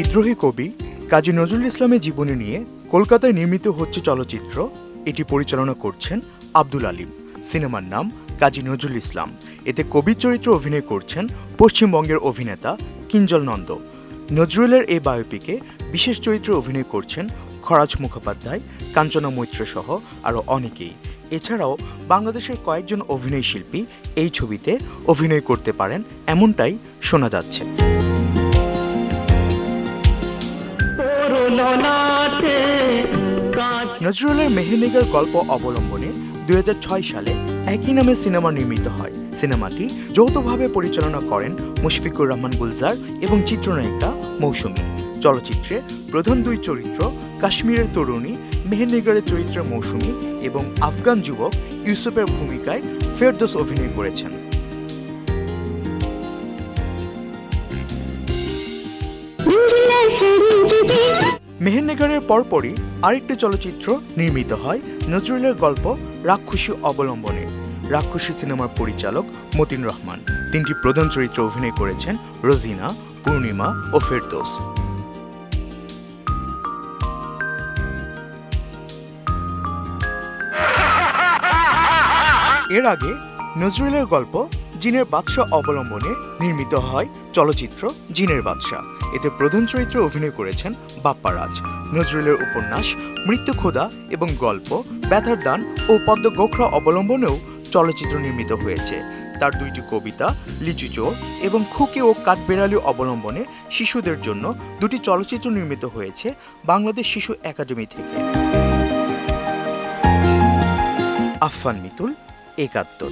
বিদ্রোহী কবি কাজী নজরুল ইসলামের জীবনী নিয়ে কলকাতায় নির্মিত হচ্ছে চলচ্চিত্র। এটি পরিচালনা করছেন আব্দুল আলিম। সিনেমার নাম কাজী নজরুল ইসলাম। এতে কবির চরিত্রে অভিনয় করছেন পশ্চিমবঙ্গের অভিনেতা কিঞ্জল নন্দ। নজরুলের এই বায়োপিকে বিশেষ চরিত্রে অভিনয় করছেন খরাজ মুখোপাধ্যায়, কাঞ্চনা মৈত্র সহ আরও অনেকেই। এছাড়াও বাংলাদেশের কয়েকজন অভিনয় শিল্পী এই ছবিতে অভিনয় করতে পারেন এমনটাই শোনা যাচ্ছে। নজরুলের মেহেরনিগার গল্প অবলম্বনে ২০০৬ সালে একই নামে সিনেমা নির্মিত হয়। সিনেমাটি যৌথভাবে পরিচালনা করেন মুশফিকুর রহমান গুলজার এবং চিত্রনায়িকা মৌসুমী। চলচ্চিত্রে প্রধান দুই চরিত্র কাশ্মীরের তরুণী মেহেরনিগারের চরিত্রে মৌসুমী এবং আফগান যুবক ইউসুফের ভূমিকায় ফেরদৌস অভিনয় করেছেন। মেহেরনিগারের পরপরই আরেকটি চলচ্চিত্র নির্মিত হয় নজরুলের গল্প রাক্ষসী অবলম্বনে। রাক্ষসী সিনেমার পরিচালক মতিন রহমান। তিনটি প্রধান চরিত্রে অভিনয় করেছেন রোজিনা, পূর্ণিমা ও ফেরদৌস। এর আগে নজরুলের গল্প জিনের বাদশা অবলম্বনে নির্মিত হয় চলচ্চিত্র জিনের বাদশা। এতে প্রধান চরিত্রে অভিনয় করেছেন বাপ্পারাজ। নজরুলের উপন্যাস মৃত্যু খোদা এবং গল্প ব্যথার দান ও পদ্ম গোখরা অবলম্বনেও চলচ্চিত্র নির্মিত হয়েছে। তার দুইটি কবিতা লিচু চোর এবং খুকি ও কাঠবেড়ালি অবলম্বনে শিশুদের জন্য দুটি চলচ্চিত্র নির্মিত হয়েছে বাংলাদেশ শিশু একাডেমি থেকে। আফফান মিতুল, একাত্তর।